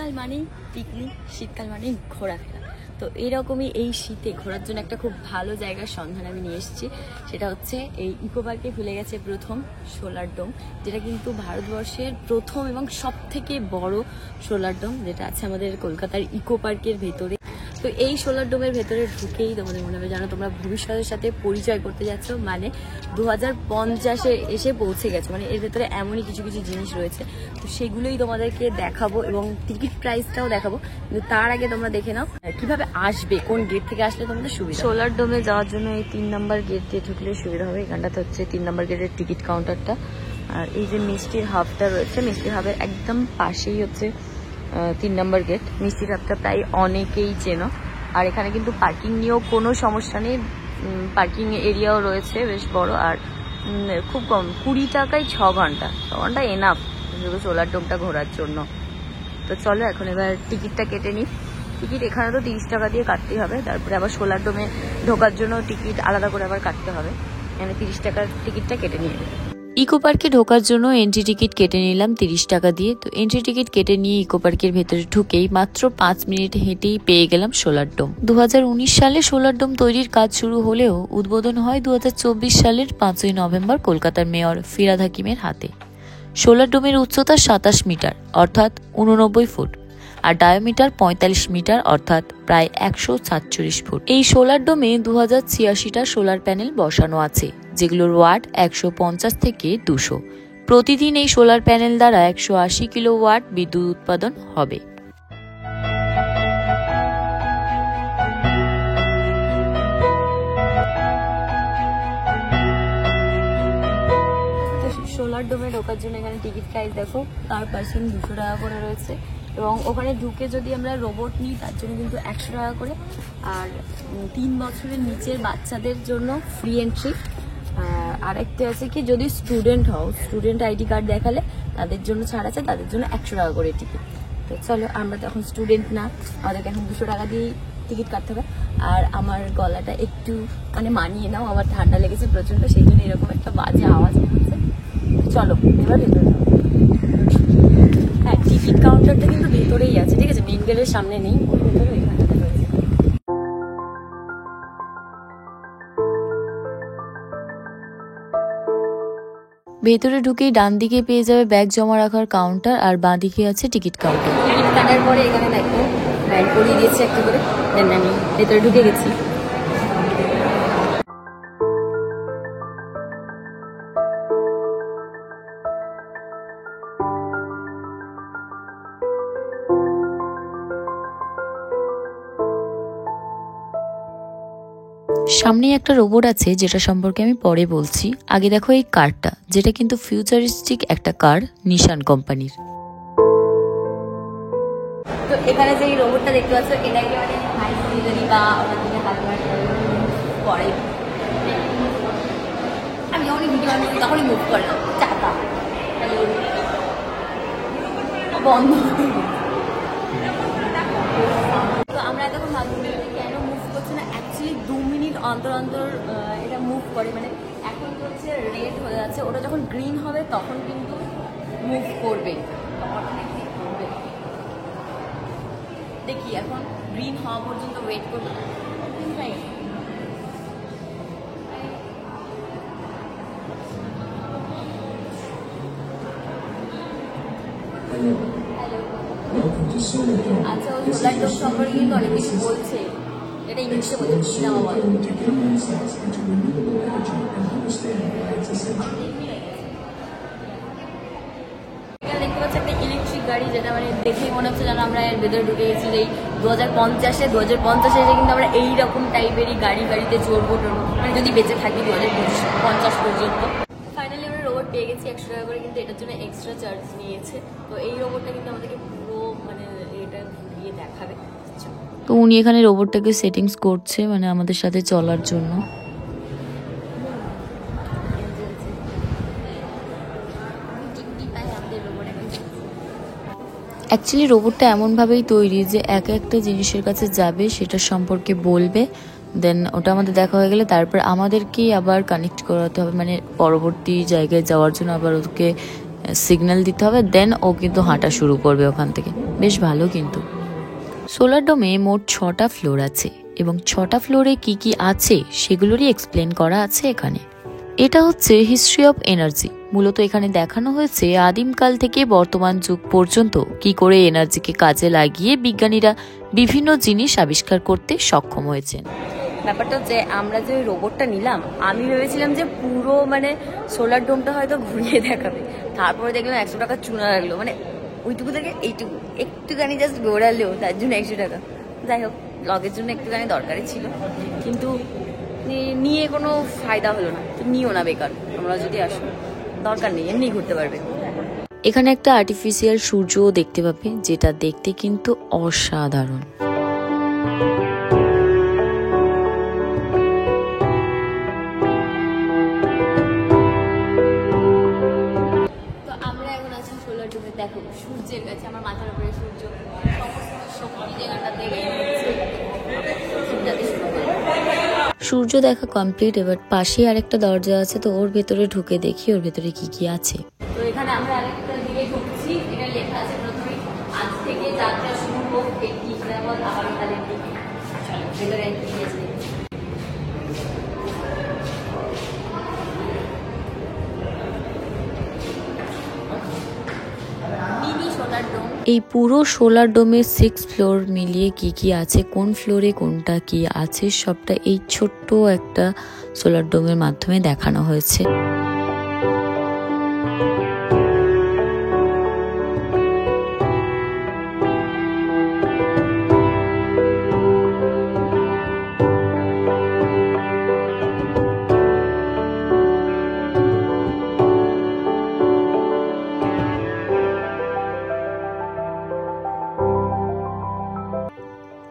শীতকাল মানেই পিকনিক, শীতকাল মানেই ঘোরাফেরা। তো এইরকমই এই শীতে ঘোরার জন্য একটা খুব ভালো জায়গার সন্ধান আমি নিয়ে এসেছি। সেটা হচ্ছে এই ইকো পার্কে খুলে গেছে প্রথম সোলার ডোম, যেটা কিন্তু ভারতবর্ষের প্রথম এবং সব থেকে বড় সোলার ডোম, যেটা আছে আমাদের কলকাতার ইকো পার্কের ভেতরে। তো এই সোলার ডোমের ভেতরে ঢুকেই তোমাদের মনে হবে জানো তোমরা ভবিষ্যতের সাথে পরিচয় করতে যাচ্ছ, মানে 2050-এ এসে পৌঁছে গেছো। মানে এর ভেতরে এমনই কিছু কিছু জিনিস রয়েছে, তো সেগুলোই তোমাদেরকে দেখাবো এবং টিকিট প্রাইসটাও দেখাবো। কিন্তু তার আগে তোমরা দেখে নাও কিভাবে আসবে, কোন গেট থেকে আসলে তোমাদের সুবিধা। সোলার ডোমে যাওয়ার জন্য এই 3 নম্বর গেট দিয়ে ঢুকলে সুবিধা হবে। এখানটাতে হচ্ছে 3 নম্বর গেটের টিকিট কাউন্টারটা। আর এই যে মিষ্টির হাবটা রয়েছে, মিষ্টির হাবের একদম পাশেই হচ্ছে 3 নম্বর গেট। মিষ্টির হাবটা প্রায় অনেকেই চেনো। আর এখানে কিন্তু পার্কিং নিয়েও কোনো সমস্যা নেই, পার্কিং এরিয়াও রয়েছে বেশ বড়। আর খুব কম, 20 টাকায় 6 ঘন্টা এনাফ শুধু সোলার ডোমটা ঘোরার জন্য। তো চলো এখন এবার টিকিটটা কেটে নিই। টিকিট এখানে তো 30 টাকা দিয়ে কাটতেই হবে, তারপরে আবার সোলার ডোমে ঢোকার জন্য টিকিট আলাদা করে আবার কাটতে হবে। এখানে 30 টাকার টিকিটটা কেটে নিয়ে ইকো পার্কে ঢোকার জন্য এন্ট্রি টিকিট কেটে নিলাম 30 টাকা দিয়ে। তো এন্ট্রি টিকিট কেটে নিয়ে ইকো পার্কের ভেতরে ঢুকেই মাত্র 5 মিনিট হেঁটেই পেয়ে গেলাম সোলার ডোম। 2019 সালে সোলার ডোম তৈরির কাজ শুরু হলেও উদ্বোধন হয় 2024 সালের 5ই নভেম্বর কলকাতার মেয়র ফিরহাদ হাকিমের হাতে। সোলার ডোমের উচ্চতা 27 মিটার অর্থাৎ 89 ফুট আর ডায়ামিটার 45 মিটার অর্থাৎ প্রায় 147 ফুট। এই সোলার ডোমে 2086টা সোলার প্যানেল বসানো আছে, যেগুলোর ওয়াট 150 থেকে 200। প্রতিদিন এই সোলার প্যানেল দ্বারা 180 কিলোওয়াট বিদ্যুৎ উৎপাদন হবে। সোলার ডোমে ঢোকার জন্য এখানে টিকিট প্রাইস দেখো, পার পার্সন 200 টাকা করে রয়েছে। এবং ওখানে ঢুকে যদি আমরা রোবট নিই তার জন্য কিন্তু 100 টাকা করে। আর 3 বছরের নিচের বাচ্চাদের জন্য ফ্রি এন্ট্রি। আরেকটা আছে কি, যদি স্টুডেন্ট হও, স্টুডেন্ট আইডি কার্ড দেখালে তাদের জন্য ছাড় আছে, তাদের জন্য 100 টাকা করে টিকিট। তো চলো, আমরা তো এখন স্টুডেন্ট না, আমাদেরকে এখন 200 টাকা দিয়েই টিকিট কাটতে হবে। আর আমার গলাটা একটু মানে মানিয়ে নাও, আমার ঠান্ডা লেগেছে প্রচণ্ড, সেই জন্য এরকম একটা বাজে আওয়াজ হচ্ছে। চলো এবার ভেতরে। হ্যাঁ, টিকিট কাউন্টারটা কিন্তু ভেতরেই আছে, ঠিক আছে, মেইন গেটের সামনে নেই, ওর ভেতরে এখানটাতে রয়েছে। ভেতরে ঢুকেই ডান দিকে পেয়ে যাবে ব্যাগ জমা রাখার কাউন্টার, আর বাঁ দিকে আছে টিকিট কাউন্টার। টিকিট কাটার পরে এখানে দেখো ব্যাগ করিয়ে দিয়েছে একটা করে, দেন আমি ভেতরে ঢুকে গেছি। সামনে একটা রোবট আছে, যেটা সম্পর্কে আমি পরে বলছি। আগে দেখো এই কারটা, যেটা কিন্তু ফিউচারিস্টিক একটা কার নিশান কোম্পানির। তো এখানে যে রোবটটা দেখতে পাচ্ছ, এটাকে মানে হাই সিজারি বা ওখান থেকে হাত করে। আমি যখনই ভিডিও বানাচ্ছি তখনই মুভ করলাম, চাকা বন্ধ। তো আমরা এতক্ষণ ভাবছি কেন মুভ করছে না, অ্যাকচুয়ালি 2 মিনিট অন্তর অন্তর এটা মুভ করে। মানে এখন হচ্ছে রেড হয়ে যাচ্ছে, ওটা যখন গ্রিন হবে তখন কিন্তু মুভ করবে। দেখি এখন গ্রিন হওয়া পর্যন্ত ওয়েট করবো। আচ্ছা, ও সোলার ডোম সম্পর্কে কিন্তু অনেক কিছু বলছে, এটা ইংলিশে বলছে না বাবা। দেখতে পাচ্ছি একটা ইলেকট্রিক গাড়ি, যেটা মানে দেখেই মনে হচ্ছে যেন আমরা এর ভেতরে ঢুকে গেছি। এই 2050 এসে কিন্তু আমরা এইরকম টাইপেরই গাড়িতে চড়বো টড়বো, মানে যদি বেঁচে থাকি 2050 পর্যন্ত। ফাইনালি আমরা রোবট পেয়ে গেছি 100 টাকা করে, কিন্তু এটার জন্য এক্সট্রা চার্জ নিয়েছে। তো এই রোবটটা কিন্তু আমাদেরকে পুরো মানে এটা ঘুরিয়ে দেখাবে। তো উনি এখানে রোবটটাকে সেটিংস করছে, মানে আমাদের সাথে চলার জন্য। অ্যাকচুয়ালি রোবটটা এমনভাবেই তৈরি যে একটা জিনিসের কাছে যাবে, সেটা সম্পর্কে বলবে, দেন ওটা আমাদের দেখা হয়ে গেলে তারপর আমাদেরকেই আবার কানেক্ট করাতে হবে, মানে পরবর্তী জায়গায় যাওয়ার জন্য আবার ওকে সিগন্যাল দিতে হবে, দেন ও কিন্তু হাঁটা শুরু করবে ওখান থেকে। বেশ ভালো কিন্তু। সোলার ডোমে মোট 6টা ফ্লোর আছে এবং 6টা ফ্লোরে কি কি আছে সেগুলোরই এক্সপ্লেন করা আছে এখানে। এটা হচ্ছে হিস্ট্রি অফ এনার্জি। মূলত এখানে দেখানো হয়েছে আদিমকাল থেকে বর্তমান যুগ পর্যন্ত কি করে এনার্জিকে কাজে লাগিয়ে বিজ্ঞানীরা বিভিন্ন জিনিস আবিষ্কার করতে সক্ষম হয়েছেন। ব্যাপারটা হচ্ছে আমরা যে ওই রোবটটা নিলাম, আমি ভেবেছিলাম যে পুরো সোলার ডোমটা হয়তো ঘুরিয়ে দেখাবে, তারপরে দেখলাম 100 টাকা চুনা লাগলো, ওইটুকু থেকে এইটুকু একটুখানি জাস্ট ঘোরালেও তার জন্য 100 টাকা। যাই হোক, ব্লগের জন্য একটুখানি দরকারই ছিল, কিন্তু নিয়ে কোনো ফায়দা হলো না। তো নিও না, বেকার। আমরা যদি আসো, দরকার নেই, এমনি ঘুরতে পারবে। এখানে একটা আর্টিফিশিয়াল সূর্যও দেখতে পাবে, যেটা দেখতে কিন্তু অসাধারণ। তো আমরা এখন আছি সোলার ডোমে। দেখো সূর্যের কাছে, আমার মাথার উপরে সূর্য, শক্তি জায়গাটাতে সূর্য দেখা কমপ্লিট। এবার পাশে আরেকটা দরজা আছে, তো ওর ভেতরে ঢুকে দেখি ওর ভেতরে কি কি আছে। তো এখানে আমরা আরেকটা দিকে ঢুকছি, এটা লেখা আছে প্রথমে আজ থেকে যাত্রা শুরু হোক একটি আগামীকালের দিকে। চলো ভেতরে গিয়েছি। এই পুরো সোলার ডোমের 6 ফ্লোর মিলিয়ে কি কি আছে, কোন ফ্লোরে কোনটা কি আছে, সবটা এই ছোট্ট একটা সোলার ডোমের মাধ্যমে দেখানো হয়েছে।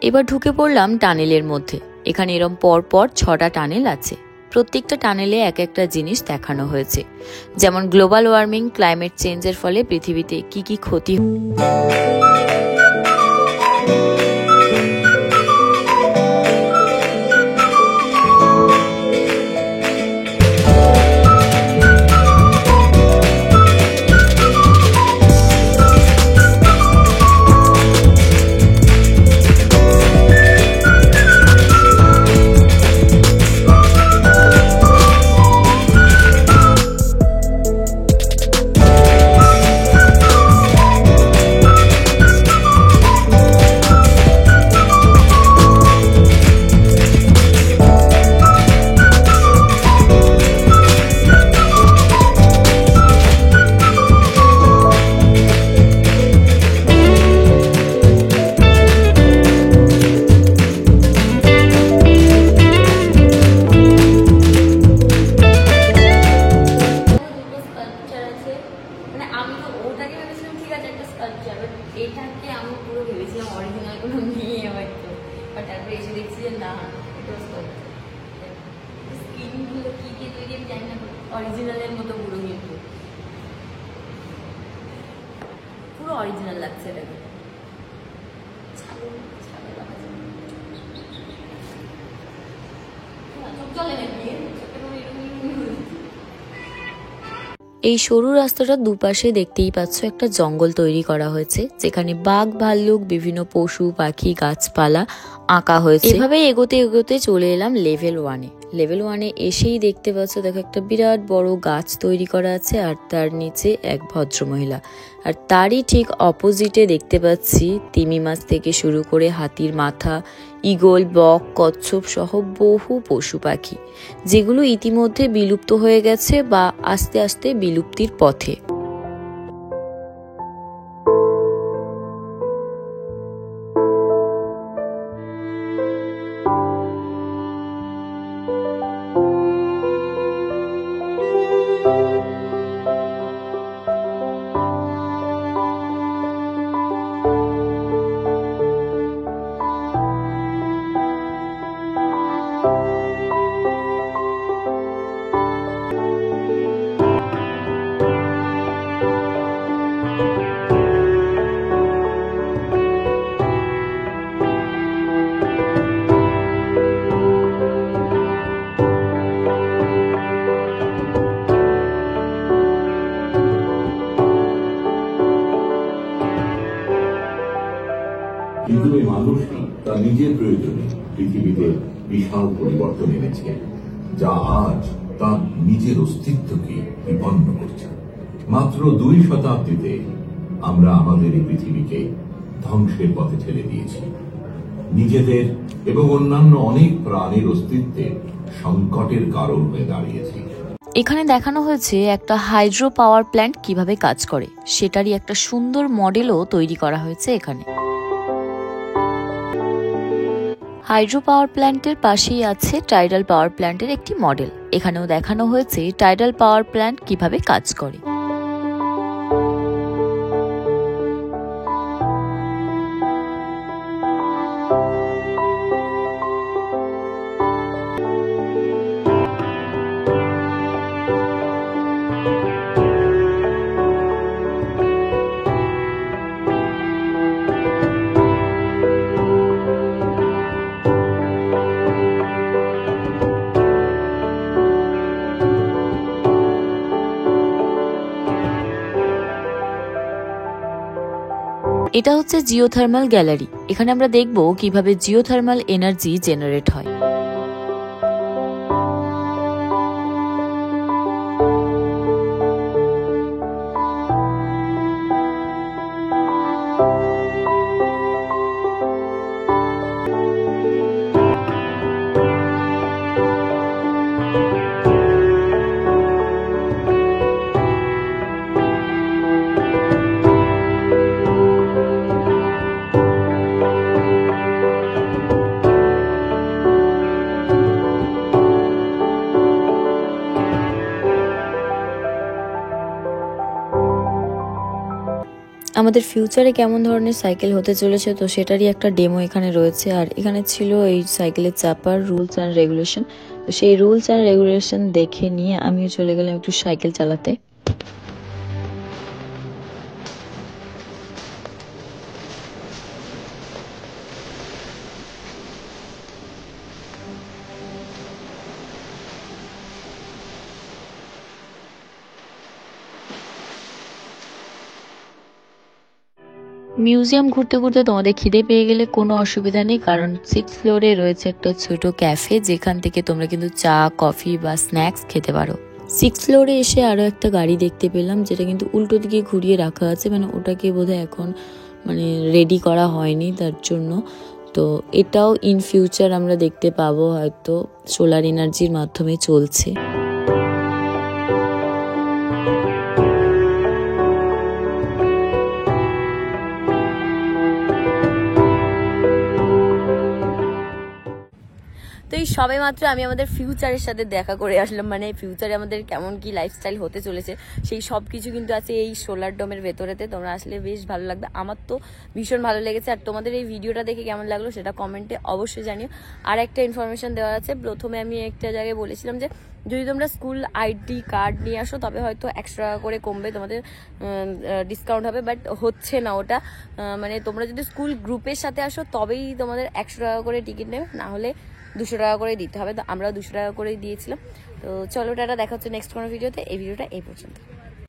এবার ঢুকে পড়লাম টানেলের মধ্যে। এখানে এরম পরপর 6টা টানেল আছে। প্রত্যেকটা টানেলে এক একটা জিনিস দেখানো হয়েছে, যেমন গ্লোবাল ওয়ার্মিং, ক্লাইমেট চেঞ্জের ফলে পৃথিবীতে কি কি ক্ষতি। অরিজিনালের মতো পুরো, কিন্তু পুরো অরিজিনাল লাগছে এটাকে। এই সরু রাস্তাটার দুপাশে দেখতেই পাচ্ছ একটা জঙ্গল তৈরি করা হয়েছে, যেখানে বাঘ, ভাল্লুক, বিভিন্ন পশু পাখি, গাছপালা আঁকা হয়েছে। এভাবেই এগোতে এগোতে চলে এলাম লেভেল 1-এ। লেভেল 1-এ এসেই দেখতে পাচ্ছ, দেখো একটা বিরাট বড় গাছ তৈরি করা আছে, আর তার নিচে এক ভদ্রমহিলা। আর তারই ঠিক অপোজিটে দেখতে পাচ্ছি তিমি মাছ থেকে শুরু করে হাতির মাথা, ঈগল, বক, কচ্ছপ সহ বহু পশু পাখি, যেগুলো ইতিমধ্যে বিলুপ্ত হয়ে গেছে বা আস্তে আস্তে বিলুপ্তির পথে। কিন্তু এই মানুষটি তার নিজের প্রয়োজনে পৃথিবীতে বিশাল পরিবর্তন এনেছে, যা আজ তার নিজের অস্তিত্বকে বিপন্ন করছে। মাত্র 2 শতাব্দীতে আমরা আমাদের এই পৃথিবীকে ধ্বংসের পথে ঠেলে দিয়েছি, নিজেদের এবং অন্যান্য অনেক প্রাণীর অস্তিত্বের সংকটের কারণ হয়ে দাঁড়িয়েছি। এখানে দেখানো হয়েছে একটা হাইড্রো পাওয়ার প্ল্যান্ট কিভাবে কাজ করে, সেটারই একটা সুন্দর মডেলও তৈরি করা হয়েছে এখানে। হাইড্রো পাওয়ার প্ল্যান্টের পাশেই আছে টাইডাল পাওয়ার প্ল্যান্টের একটি মডেল। এখানেও দেখানো হয়েছে টাইডাল পাওয়ার প্ল্যান্ট কিভাবে কাজ করে। এটা হচ্ছে জিওথার্মাল গ্যালারি। এখানে আমরা দেখব কিভাবে জিওথার্মাল এনার্জি জেনারেট হয়। আমাদের ফিউচারে কেমন ধরনের সাইকেল হতে চলেছে তো সেটারই একটা ডেমো এখানে রয়েছে। আর এখানে ছিল এই সাইকেলের চাপার রুলস অ্যান্ড রেগুলেশন। তো সেই রুলস অ্যান্ড রেগুলেশন দেখে নিয়ে আমিও চলে গেলাম একটু সাইকেল চালাতে। মিউজিয়াম ঘুরতে ঘুরতে তোমাদের খিদে পেয়ে গেলে কোনো অসুবিধা নেই, কারণ 6th ফ্লোরে রয়েছে একটা ছোট ক্যাফে, যেখান থেকে তোমরা কিন্তু চা, কফি বা স্ন্যাক্স খেতে পারো। 6th ফ্লোরে এসে আরো একটা গাড়ি দেখতে পেলাম, যেটা কিন্তু উল্টো দিকে ঘুরিয়ে রাখা আছে, মানে ওটাকে বোধহয় এখন রেডি করা হয়নি তার জন্য। তো এটাও ইন ফিউচার আমরা দেখতে পাবো, হয়তো সোলার এনার্জির মাধ্যমে চলছে। তো এই সবে মাত্র আমি আমাদের ফিউচারের সাথে দেখা করে আসলাম, মানে ফিউচারে আমাদের কেমন কি লাইফস্টাইল হতে চলেছে সেই সব কিছু কিন্তু আছে এই সোলার ডোমের ভেতরেতে। তোমরা আসলে বেশ ভালো লাগবে, আমার তো ভীষণ ভালো লেগেছে। আর তোমাদের এই ভিডিওটা দেখে কেমন লাগলো সেটা কমেন্টে অবশ্যই জানিও। আর একটা ইনফরমেশন দেওয়া আছে, প্রথমে আমি একটা জায়গায় বলেছিলাম যে যদি তোমরা স্কুল আইডি কার্ড নিয়ে আসো তবে হয়তো 100 টাকা করে কমবে, তোমাদের ডিসকাউন্ট হবে, বাট হচ্ছে না ওটা। মানে তোমরা যদি স্কুল গ্রুপের সাথে আসো তবেই তোমাদের 100 টাকা করে টিকিট নেবে, না হলে 200 টাকা করে দিতে হবে। তো আমরা 200 টাকা করেই দিয়েছিলাম। তো চলো টাটা, দেখা হচ্ছে নেক্সট কোনো ভিডিওতে। এই ভিডিওটা এই পর্যন্ত।